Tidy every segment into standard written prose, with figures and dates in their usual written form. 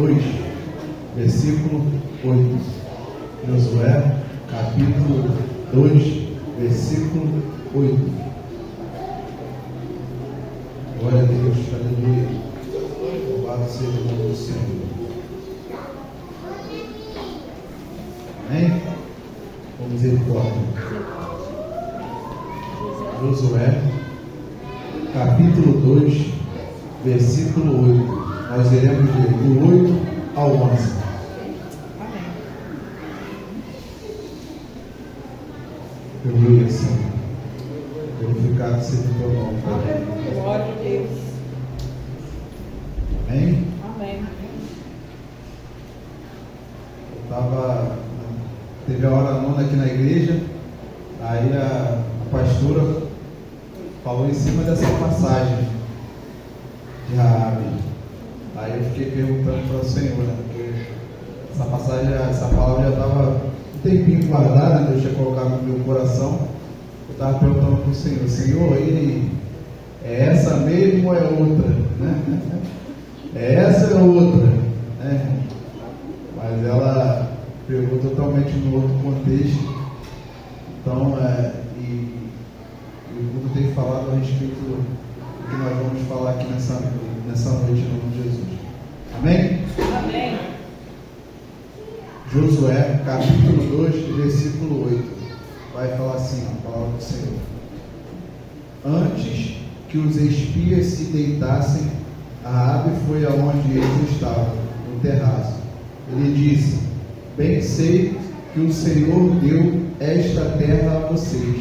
2, versículo 8. Josué, capítulo 2, versículo 8. Glória a Deus, aleluia. Louvado seja o nome do Senhor. Amém? Vamos dizer forte. Josué, capítulo 2, versículo 8. Nós iremos ler do 8 ao 11. Aleluia, Senhor. Glorificado seja o teu nome, Pai. Glória a Deus. Amém? Amém. Teve a hora nona aqui na igreja, aí a pastora falou em cima dessa passagem de Raabe. Aí eu fiquei perguntando para o Senhor, né? Porque essa passagem, essa palavra já estava um tempinho guardada, Deus tinha colocado no meu coração. Eu estava perguntando para o Senhor, Senhor, e é essa mesmo ou é outra? Né? É essa ou é outra? Né? Mas ela pegou totalmente no outro contexto. Então, eu tenho falado a respeito do que nós vamos falar aqui nessa noite, em nome de Jesus. Amém? Amém. Josué, capítulo 2, versículo 8. Vai falar assim, a palavra do Senhor. Antes que os espias se deitassem, Raabe foi aonde eles estavam, no terraço. Ele disse: bem sei que o Senhor deu esta terra a vocês,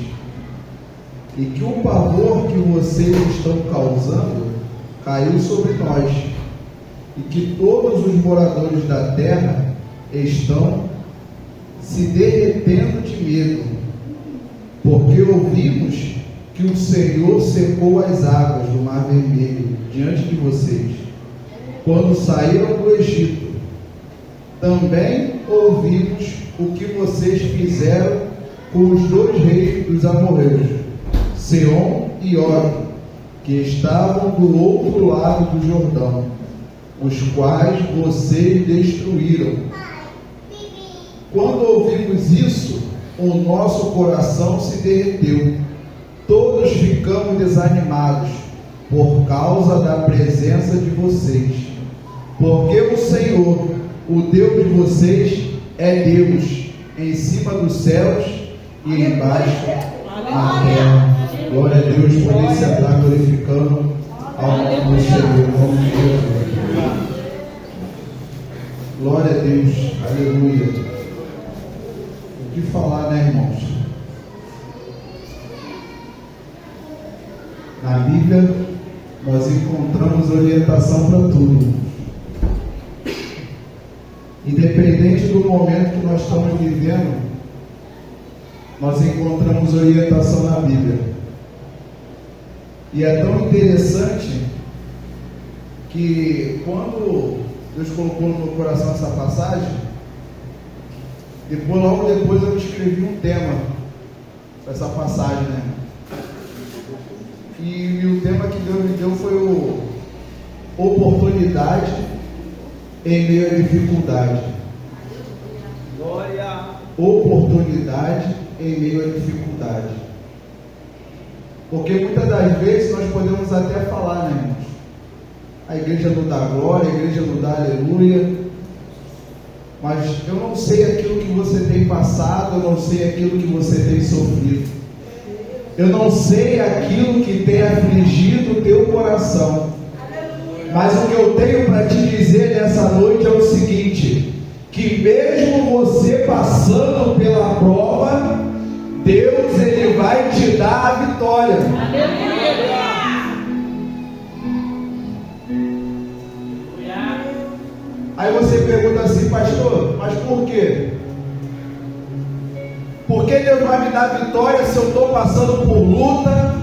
e que o pavor que vocês estão causando caiu sobre nós, e que todos os moradores da terra estão se derretendo de medo, porque ouvimos que o Senhor secou as águas do Mar Vermelho diante de vocês, quando saíram do Egito. Também ouvimos o que vocês fizeram com os dois reis dos amorreus, Seom e Og, que estavam do outro lado do Jordão, os quais vocês destruíram. Quando ouvimos isso, o nosso coração se derreteu. Todos ficamos desanimados por causa da presença de vocês, porque o Senhor, o Deus de vocês, é Deus em cima dos céus e embaixo na terra. Glória a Deus, poder sentar glorificando ao nome do Senhor, em nome de Jesus. Glória a Deus, aleluia. O que falar, né, irmãos? Na Bíblia nós encontramos orientação para tudo. Independente do momento que nós estamos vivendo, nós encontramos orientação na Bíblia. E é tão interessante que quando Deus colocou no meu coração essa passagem, logo depois eu escrevi um tema para essa passagem, né? E o tema que Deus me deu foi oportunidade em meio à dificuldade. Glória. Oportunidade em meio à dificuldade. Porque muitas das vezes nós podemos até falar, né, irmãos? A igreja não dá glória, a igreja não dá aleluia. Mas eu não sei aquilo que você tem passado, eu não sei aquilo que você tem sofrido. Eu não sei aquilo que tem afligido o teu coração. Mas o que eu tenho para te dizer nessa noite é o seguinte: que mesmo você passando pela prova, Deus, Ele vai te dar a vitória. Aí você pergunta assim, pastor, mas por quê? Por que Deus vai me dar vitória se eu estou passando por luta,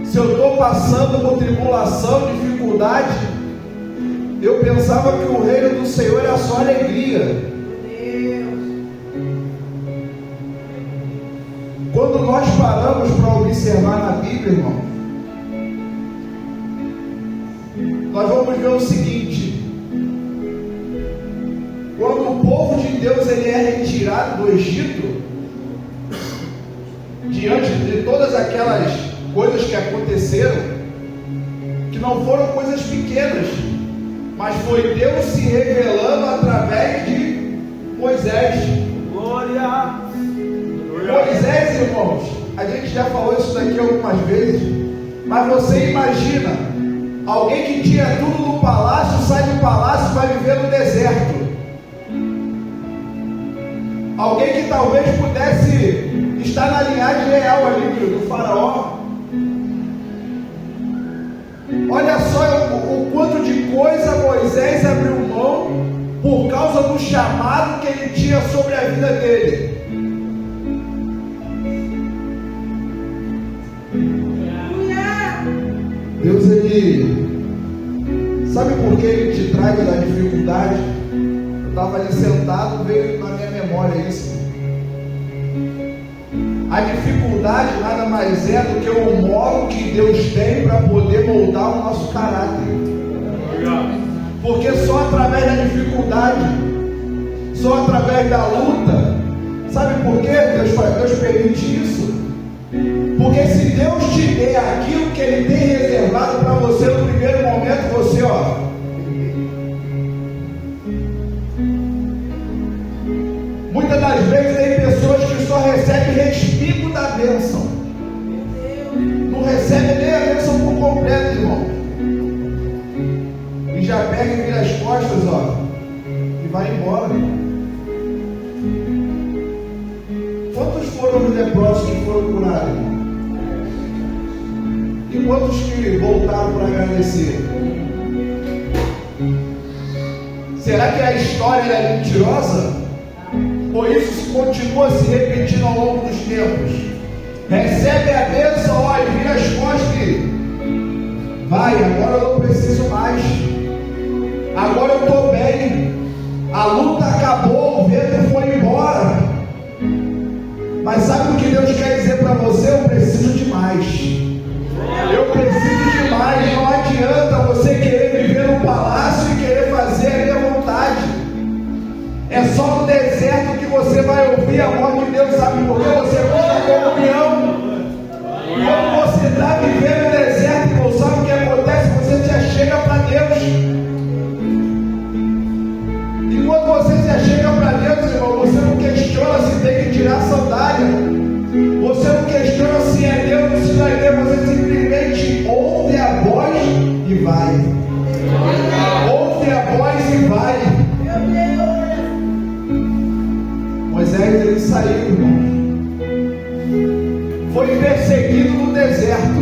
se eu estou passando por tribulação, dificuldade? Eu pensava que o reino do Senhor era só alegria. Quando nós paramos para observar na Bíblia, irmão, nós vamos ver o seguinte: Deus ele é retirado do Egito, diante de todas aquelas coisas que aconteceram, que não foram coisas pequenas, mas foi Deus se revelando através de Moisés. Glória! Moisés, irmãos, a gente já falou isso daqui algumas vezes, mas você imagina, alguém que tinha tudo no palácio, sai do palácio e vai viver no deserto. Alguém que talvez pudesse estar na linhagem real ali do faraó. Olha só o quanto de coisa Moisés abriu mão por causa do chamado que ele tinha sobre a vida dele. Deus, ele sabe por que ele te traz da dificuldade? Eu estava ali sentado, veio na minha memória isso. A dificuldade nada mais é do que o modo que Deus tem para poder moldar o nosso caráter. Porque só através da dificuldade, só através da luta, sabe por que Deus permite isso? Porque se Deus te der aquilo que Ele tem reservado para você no primeiro momento, você, muitas das vezes tem pessoas que só recebem respingo da bênção, não recebem nem a bênção por completo, irmão, e já pega e vira as costas, e vai embora. Quantos foram os leprosos que foram curados? E quantos que voltaram para agradecer? Será que a história é mentirosa? Ou isso continua se repetindo ao longo dos tempos? Recebe a bênção, e vira as costas e vai, agora eu não preciso mais. Agora eu estou bem. A luta acabou, o vento foi embora. Mas sabe o que Deus quer dizer para você? Eu preciso de mais. Eu preciso de mais. Não adianta você querer viver no palácio e querer fazer a minha vontade. É só no deserto que você vai ouvir a voz de Deus. Sabe por quê? Você busca comunhão. Quando você está vivendo no deserto, irmão, sabe o que acontece? Você já chega para Deus. E quando você já chega para Deus, irmão, você não questiona se tem que tirar a sandália. Você não questiona se é Deus ou se não é Deus. Você simplesmente ouve a voz e vai. Ouve a voz e vai. Moisés, ele saiu, irmão. Foi perseguido no deserto.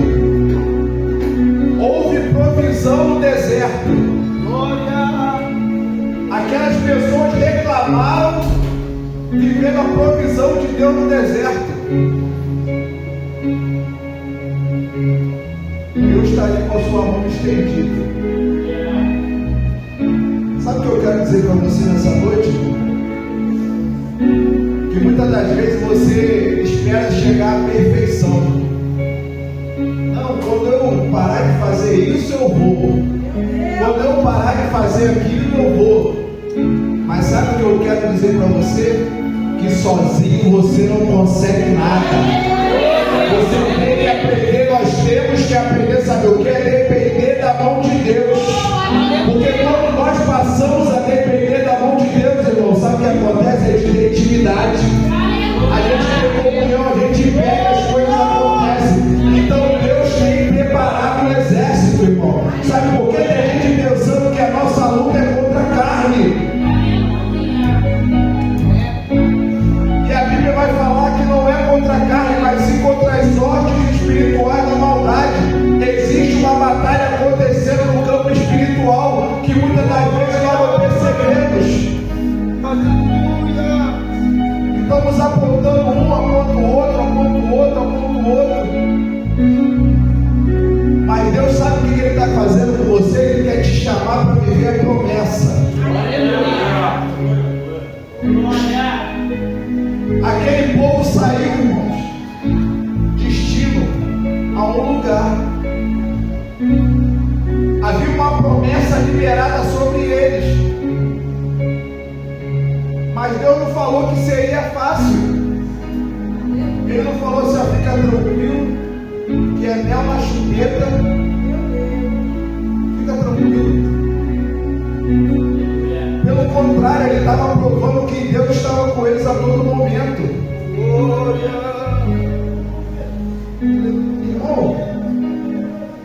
Houve provisão no deserto. Aquelas pessoas reclamaram vivendo a provisão de Deus no deserto. Deus está ali com a sua mão estendida. Sabe o que eu quero dizer para você nessa noite? Que muitas das vezes você espera chegar à perfeição. Não, quando eu parar de fazer isso, eu vou. Quando eu parar de fazer aquilo, eu vou. Mas sabe o que eu quero dizer para você? Que sozinho você não consegue nada. Você tem que aprender, nós temos que aprender, sabe o que? É depender da mão de Deus. Porque quando nós passamos a depender da mão de Deus, irmão, sabe o que acontece? A gente tem intimidade, a gente tem comunhão, a gente pega, as coisas acontecem. Então Deus tem preparado um exército, irmão. Sabe por que tem gente pensando que a nossa luta é contra a carne? E a Bíblia vai falar que não é contra a carne, mas sim contra as sortes espirituais da maldade. Existe uma batalha fácil. Ele não falou assim, ó, fica tranquilo, que é mel na chupeta. Fica tranquilo. Pelo contrário, ele estava provando que Deus estava com eles a todo momento. Irmão,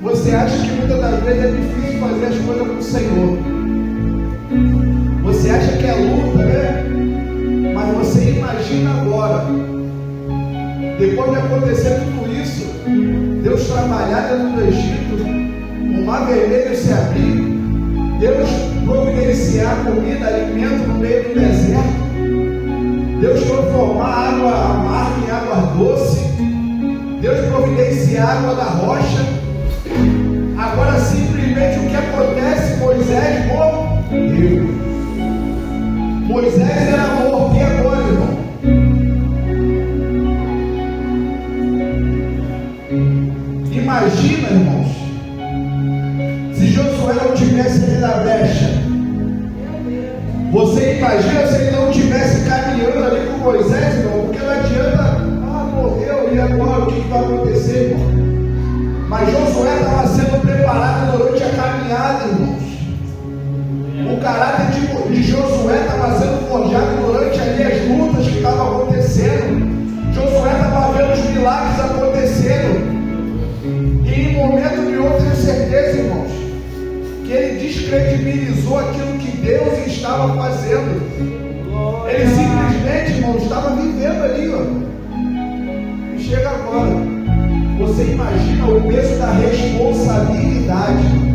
você acha que muitas das vezes é difícil fazer as coisas com o Senhor? Você acha que é luta, né? Mas você imagina agora, depois de acontecer tudo isso, Deus trabalhar dentro do Egito, o mar vermelho se abrir, Deus providenciar comida, alimento no meio do deserto, Deus transformar a água amarga em água doce, Deus providenciar a água da rocha. Agora simplesmente o que acontece? Moisés morreu. Moisés era morto, e agora, irmão? Imagina, irmãos, se Josué não tivesse ali na brecha. Você imagina se ele não estivesse caminhando ali com Moisés, irmão? Porque não adianta, morreu, e agora o que vai acontecer, irmão? Mas Josué estava sendo preparado durante a caminhada, irmãos. O caráter de Josué estava sendo forjado durante ali as lutas que estavam acontecendo. Josué estava vendo os milagres acontecendo. E em momento nenhum eu tenho certeza, irmãos, que ele descredibilizou aquilo que Deus estava fazendo. Ele simplesmente, irmãos, estava vivendo ali, ó. E chega agora, você imagina o peso da responsabilidade.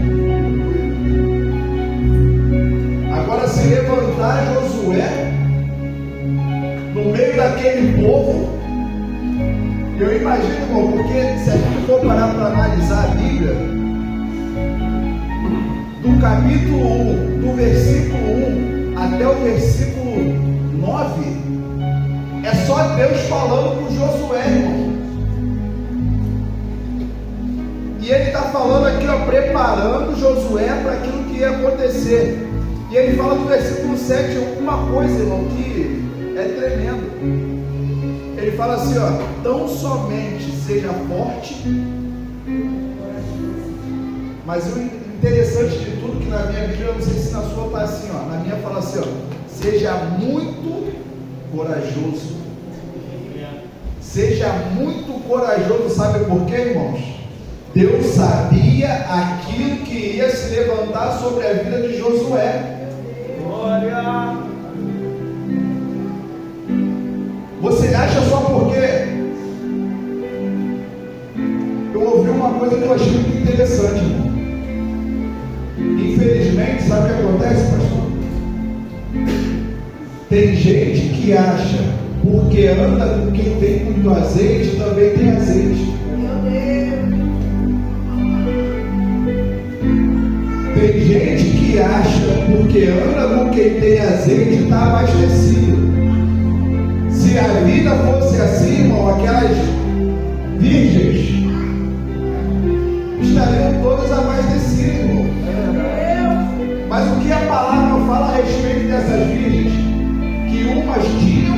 Agora, se levantar Josué no meio daquele povo, eu imagino, irmão, porque se a gente for parar para analisar a Bíblia, do capítulo 1, do versículo 1 até o versículo 9, é só Deus falando com Josué, irmão. E ele está falando aqui, ó, preparando Josué para aquilo que ia acontecer. E ele fala no versículo 7 uma coisa, irmão, que é tremendo. Ele fala assim, ó, tão somente seja forte. Mas o interessante de tudo, que na minha Bíblia, eu não sei se na sua está assim, ó, na minha fala assim, ó, seja muito corajoso. Seja muito corajoso, sabe por quê, irmãos? Deus sabia aquilo que ia se levantar sobre a vida de Josué. Glória! Você acha só porque eu ouvi uma coisa que eu achei muito interessante, irmão. Infelizmente, sabe o que acontece, pastor? Tem gente que acha, porque anda com quem tem muito azeite, também tem azeite. Meu Deus! Tem gente que acha, porque anda com quem tem azeite, está abastecido. Se a vida fosse assim, irmão, aquelas virgens estariam todas abastecidas, irmão. Mas o que a palavra fala a respeito dessas virgens? Que umas tinham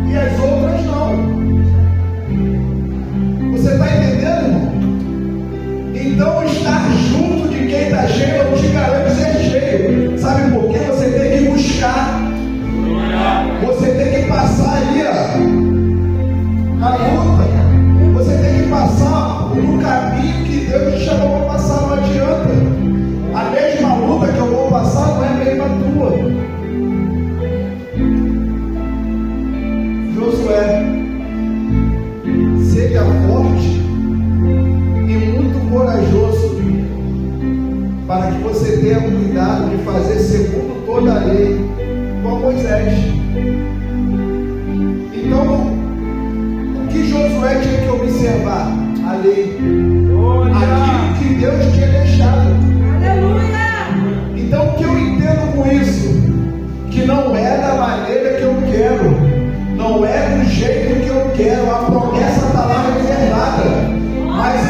e as outras não. Você está entendendo, irmão? Então estar junto de quem está cheio não te garante ser cheio. Sabe por quê? Você tem que buscar. Você tem que passar ali, ó, a luta. Você tem que passar no caminho que Deus te chamou para passar. Não adianta. A mesma luta que eu vou passar não é a mesma tua. Josué, seja forte e muito corajoso, para que você tenha cuidado de fazer segundo toda a lei, com Moisés. Então, o que Josué tinha que observar? A lei, aquilo que Deus tinha deixado. Aleluia! Então, o que eu entendo com isso? Que não é da maneira que eu quero, não é do jeito que eu quero. A promessa está lá reservada, mas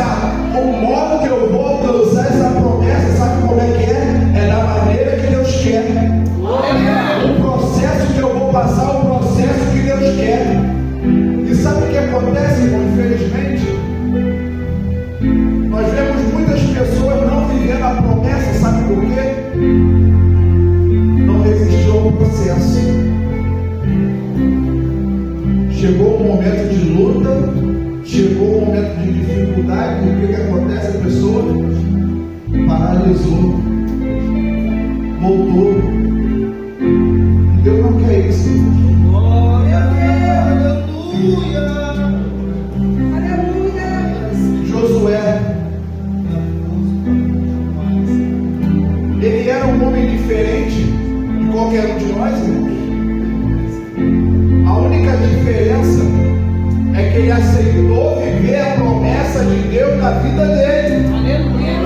o modo que eu vou alcançar essa promessa, sabe como é que é? É da maneira que Deus quer. O processo passar o processo que Deus quer. E sabe o que acontece, irmão? Infelizmente, nós vemos muitas pessoas não vivendo a promessa, sabe por quê? Não resistiu ao processo. Chegou um momento de luta, chegou um momento de dificuldade, e o que acontece? A pessoa paralisou, voltou. Deus não quer isso. Glória a Deus, aleluia, aleluia. Josué, ele era um homem diferente de qualquer um de nós, irmãos. A única diferença é que ele aceitou viver a promessa de Deus na vida dele. Aleluia.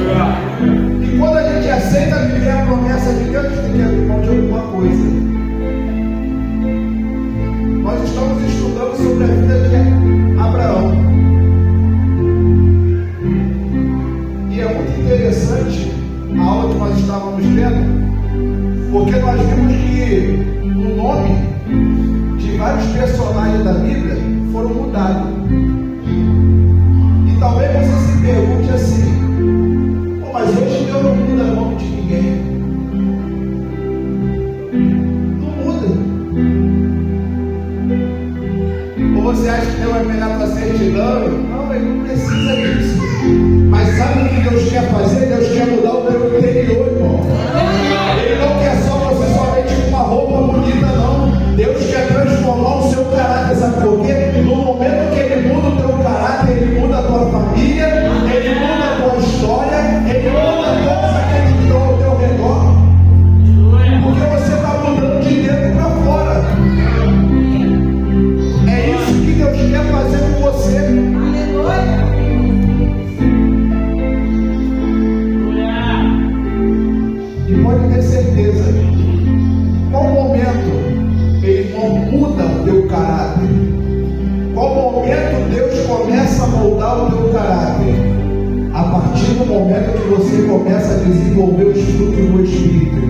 E quando a gente aceita viver a promessa de Deus, a gente tem que abrir mão de alguma coisa. Nós estamos estudando sobre a vida de Abraão. E é muito interessante a aula que nós estávamos vendo, porque nós vimos que o nome de vários personagens da Bíblia foram mudados. E talvez você se pergunte assim: pô, mas hoje Deus não muda o nome de ninguém. Não muda. Ou você acha que Deus vai pegar tua certidão? Não, ele não precisa disso. Mas sabe o que Deus quer fazer? Deus quer mudar o teu interior, irmão. Ele não quer só você somente com uma roupa bonita, não. Deus quer transformar o seu caráter, sabe por quê? No momento que Ele muda o teu caráter, Ele muda a tua família, Ele muda a tua história, Ele muda todos aqueles que estão ao teu redor, porque você está mudando de dentro para fora. É isso que Deus quer fazer com você. Aleluia. E pode ter certeza, qual momento Ele não muda o teu caráter? Qual momento Deus começa a moldar o teu caráter? A partir do momento que você começa a desenvolver os frutos do Espírito.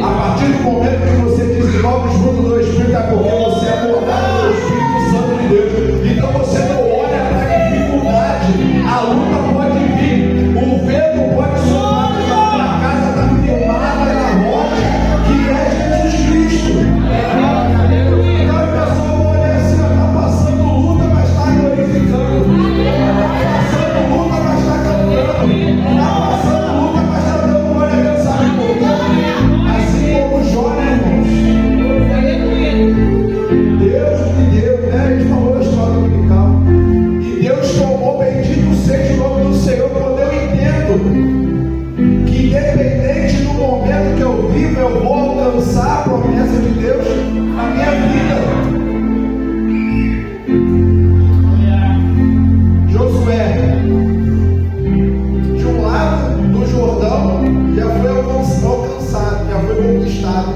A partir do momento que você desenvolve os frutos do Espírito, é porque você é moldado pelo Espírito Santo de Deus. Então você não olha para a dificuldade, a luta pode vir, o vento pode soprar, mas a casa está firmada na rocha, que é Jesus Cristo. Então a pessoa olha assim, está passando luta, mas está glorificando. Está passando luta, mas está cantando. Está passando luta, mas está dando glória a Deus, sabe por quê? Assim como Jó, né, irmãos? Deus me deu, né? A gente falou da escola dominical. E Deus tomou, bendito seja o nome do Senhor, quando eu entendo que independente do momento que eu vivo, eu vou alcançar a promessa de Deus na minha vida. Josué, de um lado do Jordão, já foi alcançado, já foi conquistado.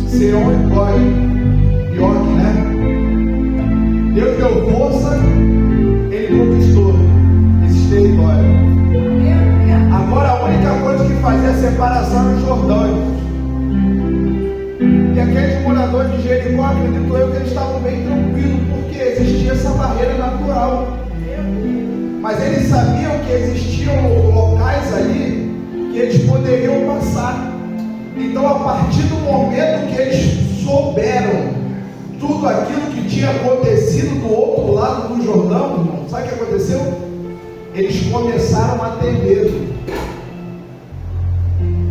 Seom e Og, né? Deus deu força, ele conquistou esse território. Agora a única coisa que fazia a separação era o Jordão, irmãos. E aqueles moradores de Jericó, acredito eu, que eles estavam bem tranquilos, porque existia essa barreira natural. Mas eles sabiam que existiam locais ali que eles poderiam passar. Então, a partir do momento que eles souberam tudo aquilo que tinha acontecido do outro lado do Jordão, irmão, sabe o que aconteceu? Eles começaram a ter medo.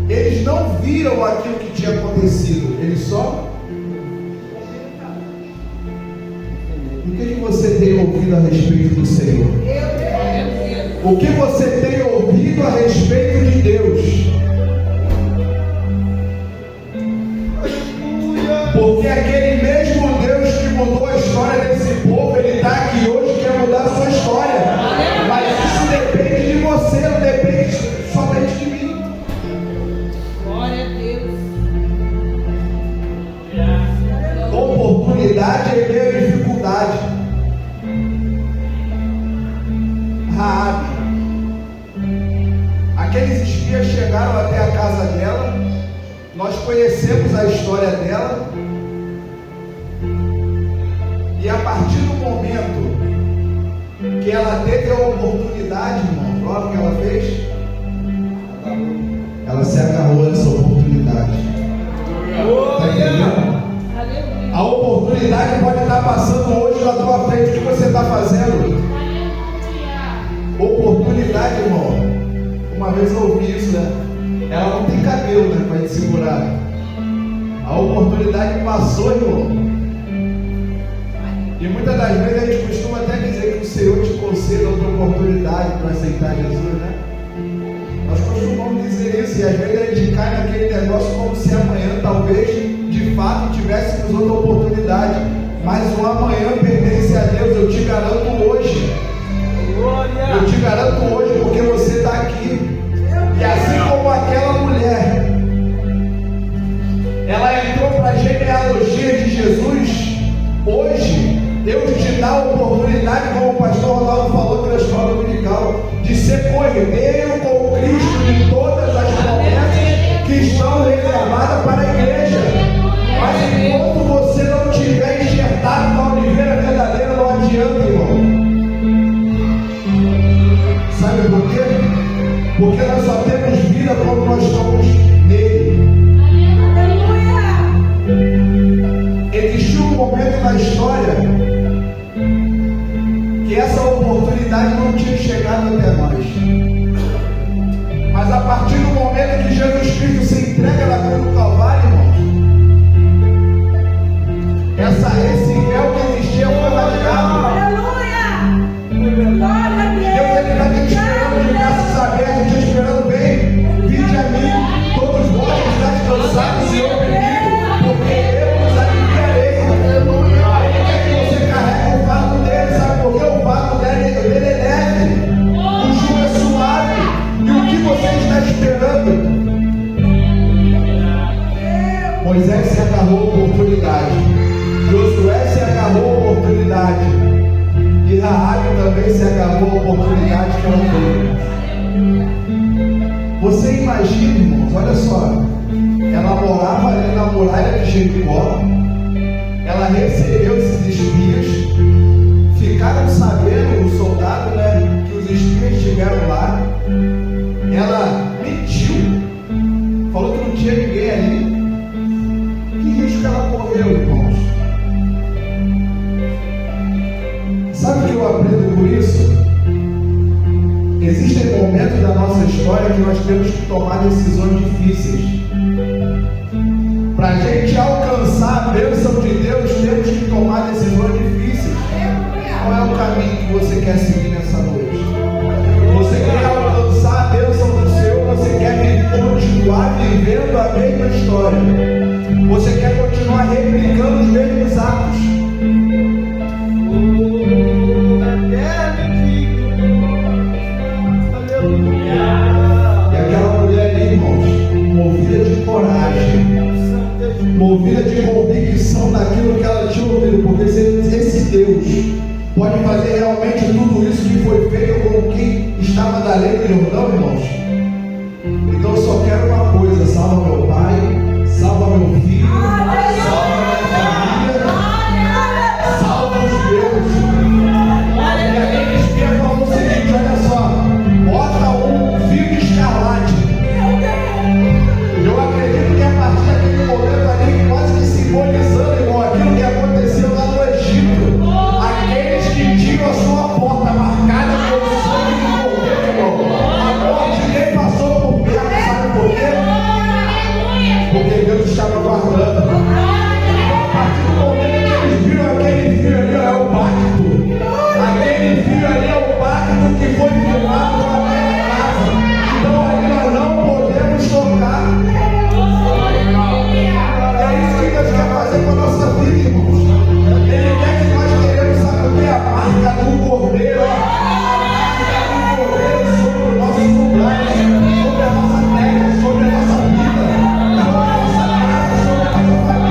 Eles não viram aquilo que tinha acontecido, eles só... O que você tem ouvido a respeito do Senhor? O que você tem ouvido a respeito de Deus? Porque aquele mesmo Deus que mudou a história desse povo, Ele está aqui hoje e quer mudar a sua história. Mas isso depende de você, não depende somente de mim. Glória a Deus. Oportunidade é ver a dificuldade. Raabe. Aqueles espias chegaram até a casa dela. Nós conhecemos a história dela. que ela teve a oportunidade, irmão. Olha o que ela fez. Ela se agarrou a essa oportunidade. Está entendendo? A oportunidade pode estar passando hoje na tua frente. O que você está fazendo? Oportunidade, irmão. Uma vez eu ouvi isso, né? Ela não tem cabelo, né, para te segurar. A oportunidade passou, irmão. E muitas das vezes a gente costuma até dizer que o Senhor te conceda outra oportunidade para aceitar Jesus, né? Nós costumamos dizer isso, e às vezes a gente cai naquele negócio como se amanhã talvez de fato tivéssemos outra oportunidade. Mas o amanhã pertence a Deus, eu te garanto hoje. Eu te garanto hoje porque você está aqui. E assim como aquela mulher, ela entrou para a genealogia de Jesus, hoje Deus te dá a oportunidade, como o pastor Ronaldo falou na escola dominical, de ser cordeiro com Cristo de todas as promessas que estão reservadas para a igreja. Mas enquanto você não tiver enxertado na oliveira verdadeira, não adianta, irmão. Sabe por quê? Porque nós só temos vida quando nós estamos nele. Existiu um momento na história que essa oportunidade não tinha chegado até nós. Mas a partir do momento que Jesus Cristo se entrega na cruz do Calvário, irmãos, esse véu que existia foi rasgado. Deus está te esperando de braços abertos, te esperando bem. Vinde a mim, todos vós que estáis cansados e oprimidos, porque eu vos aliviarei. Ele quer que você carregue o fardo dele, sabe por quê? O fardo dele é leve, o jugo é suave. E o que você está esperando? Moisés se agarrou a oportunidade, Josué se agarrou a oportunidade, e Raabe também se agarrou a oportunidade que ela teve. Você imagina, irmãos, olha só, ela morava ali na muralha de Jericó, ela recebeu esses espias, ficaram sabendo, o soldado, né, que os espias estiveram lá, ela mentiu, falou que não tinha ninguém ali. Que risco ela correu, irmãos? Sabe o que eu aprendo por isso? Existem momentos da nossa história que nós temos que tomar decisões difíceis. Para a gente alcançar a bênção de Deus, temos que tomar decisões difíceis. Qual é o caminho que você quer seguir nessa noite? Você quer alcançar a bênção do Senhor? Você quer continuar vivendo a mesma história? Você quer continuar replicando os mesmos atos? E aquela mulher ali, irmãos, movida de coragem, movida de convicção daquilo que ela tinha ouvido, porque esse Deus pode fazer realmente tudo isso que foi feito com quem estava da lei do Jordão, irmãos. Então eu só quero uma coisa: salva meu pai, salva meu filho, salva minha família, salva os meus. E aquele espia falou o seguinte: olha só, bota um fio de escarlate. Eu acredito que a partir daquele momento ali, quase que simbolizando, irmão, aquilo que aconteceu lá no Egito, aqueles que tinham a sua porta marcada pelo sangue do cordeiro, irmão, a morte nem passou por perto. Sabe por quê? Porque Deus estava guardando. A partir do momento que eles viram aquele fio ali, é o pacto. Aquele fio ali é o pacto que foi firmado com aquela casa. Então ali nós não podemos tocar. É isso que Deus quer fazer com a nossa vida, irmãos. Ele quer que nós queremos saber a marca do cordeiro. A marca do cordeiro sobre o nosso lugar, sobre a nossa terra, sobre a nossa vida, sobre a nossa casa, sobre a nossa família.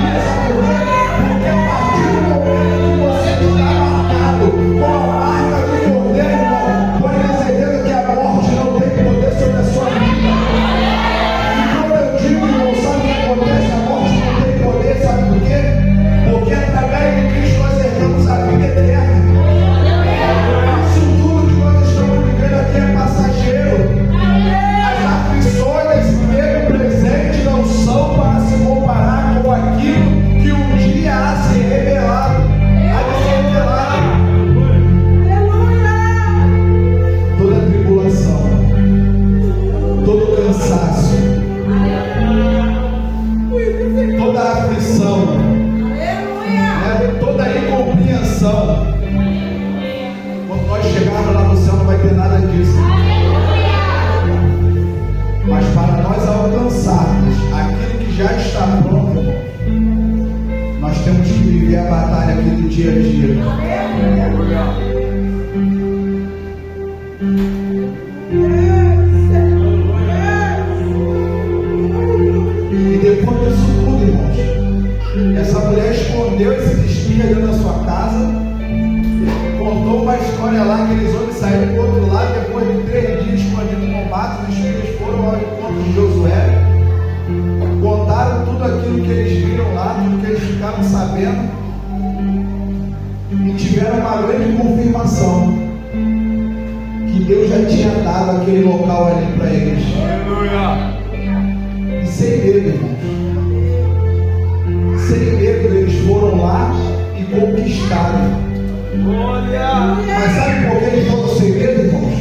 depois disso tudo, irmãos, essa mulher escondeu esses espias dentro da sua casa, contou uma história lá que eles homens saíram do outro lado, depois de 3 dias escondidos no mato, os espias foram ao encontro de Josué, contaram tudo aquilo que eles viram lá, tudo que eles ficaram sabendo, e tiveram uma grande confirmação que Deus já tinha dado aquele local ali para eles. Aleluia. E sem medo, irmãos, sem medo eles foram lá e conquistaram. Glória. Mas sabe por que eles foram sem medo, irmãos?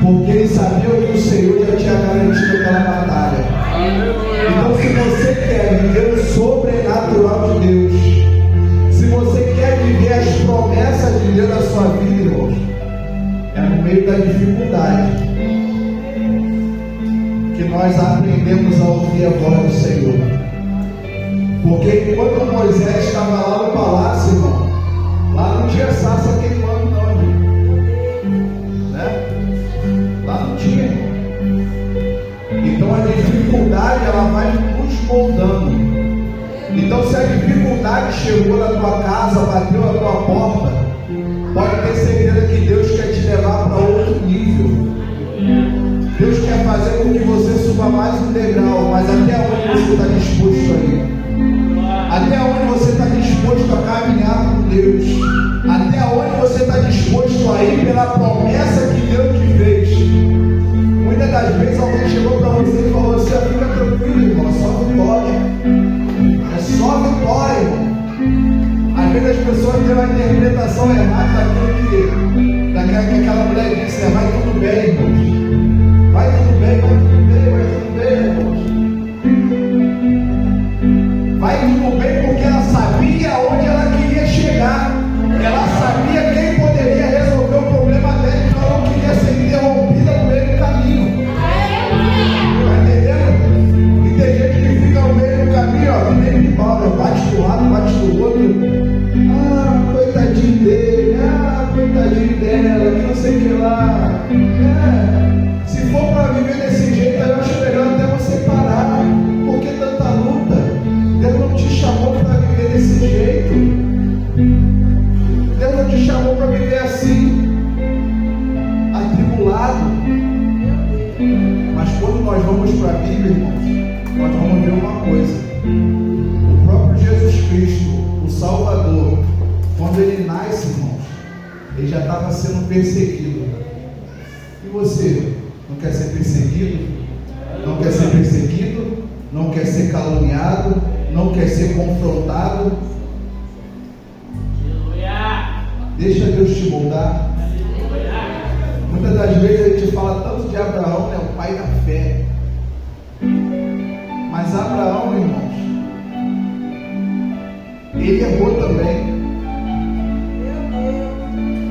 Porque eles sabiam que o Senhor já tinha garantido aquela batalha. Aleluia. Então, se você quer viver o sobrenatural de Deus, se você quer viver as promessas de Deus na sua vida, irmãos, é no meio da dificuldade que nós aprendemos a ouvir a voz do Senhor. Porque enquanto Moisés estava lá no palácio, irmão, lá não tinha sarça queimando, não, irmão. Né? Lá não tinha. Então a dificuldade, ela vai nos moldando. Então, se a dificuldade chegou na tua casa, bateu na tua porta, pode ter certeza que Deus quer te levar para outro nível. Deus quer fazer com que você suba mais um degrau, mas até onde você está disposto a ir? Até onde você está disposto a caminhar com Deus? Até onde você está disposto a ir pela promessa que Deus te fez? Muitas das vezes alguém chegou para você e falou assim: fica tranquilo, irmão, é só vitória. É só vitória, irmão. Às vezes as pessoas têm uma interpretação errada daquilo que aquela mulher disse, né? Vai tudo bem, irmãos. Vai tudo bem, vai tudo bem, vai tudo bem, irmãos. Vai tudo bem porque ela sabia onde ela queria chegar. Ela sabia quem poderia resolver o problema dela, então ela não queria ser interrompida no meio do caminho. Está entendendo? E tem gente que fica no meio do caminho, ó, que nem de pau, bate do lado, bate do outro. Ah, coitadinho dele, ah, coitadinho dela, que não sei o que lá. É, se for para viver desse jeito, eu acho melhor até você parar. Por que tanta luta? Deus não te chamou para viver desse jeito. Deus não te chamou para viver assim, atribulado. Mas quando nós vamos para a Bíblia, irmãos, nós vamos ver uma coisa: o próprio Jesus Cristo, o Salvador, quando ele nasce, irmãos, ele já estava sendo perseguido. E você, não quer ser perseguido? Não quer ser perseguido? Não quer ser caluniado? Não quer ser confrontado? Deixa Deus te moldar. Muitas das vezes a gente fala tanto de Abraão, né, o pai da fé. Mas Abraão, irmãos, ele errou também.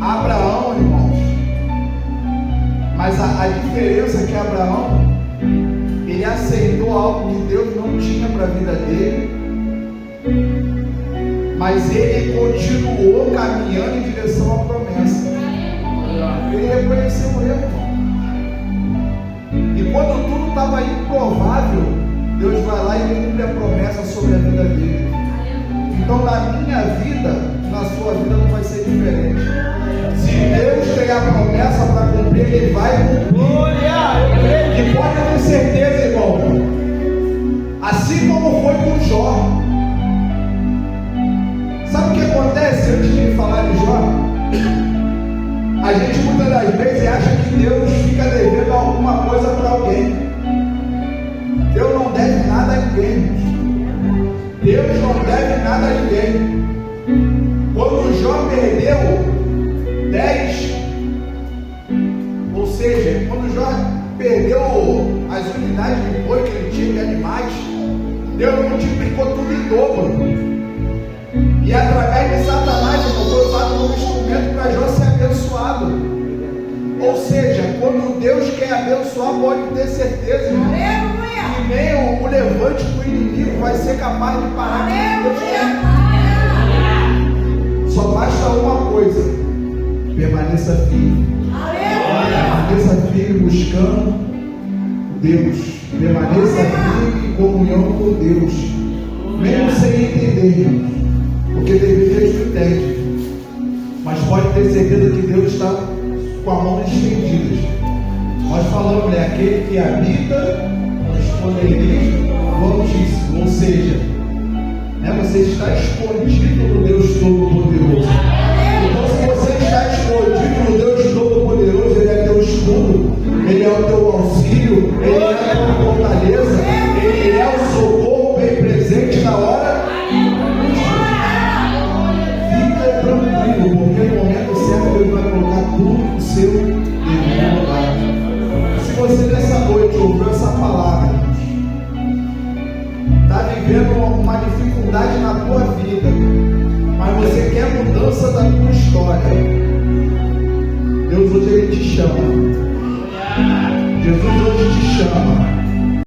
Abraão, irmãos, mas a diferença é que Abraão, ele aceitou algo que Deus não tinha para a vida dele, mas ele continuou caminhando em direção à promessa. Ele reconheceu o erro, irmão. E quando tudo estava improvável, Deus vai lá e cumpre a promessa sobre a vida dele. Então, na minha vida, na sua vida não vai ser diferente. Se Deus tem a promessa para cumprir, Ele vai cumprir. E pode ter certeza, irmão, assim como foi com Jó. Sabe o que acontece antes de falar de Jó? A gente muitas das vezes acha que Deus fica devendo alguma coisa para alguém. Deus não deve nada a ninguém. Deus não deve nada a ninguém. Quando Jó perdeu 10, ou seja, quando Jó perdeu as unidades de boi que ele tinha de animais, Deus multiplicou tudo em dobro. E através de Satanás, irmão, foi usado como instrumento para Jó ser abençoado. Ou seja, quando Deus quer abençoar, pode ter certeza, irmão, que nem o levante do inimigo vai ser capaz de parar. Só basta uma coisa: permaneça firme. Permaneça firme buscando Deus. Permaneça firme comunhão com Deus, mesmo sem entender, irmãos, porque tem vezes que não entende, mas pode ter certeza que Deus está com a mão estendida. Nós falamos, né? Aquele que habita no esconderijo do Altíssimo, ou seja, né, você está escondido no Deus Todo-Poderoso. Então, se você está escondido no Deus Todo-Poderoso, Ele é teu escudo, Ele é o teu auxílio, Ele é a tua fortaleza, Ele é o socorro bem presente na hora. Fica tranquilo, porque no momento certo Ele vai colocar tudo no seu devido lugar. Se você nessa noite ouviu essa palavra, está vivendo uma dificuldade na tua vida, mas você quer mudança da tua história, Deus hoje Ele te chama. Jesus hoje te chama.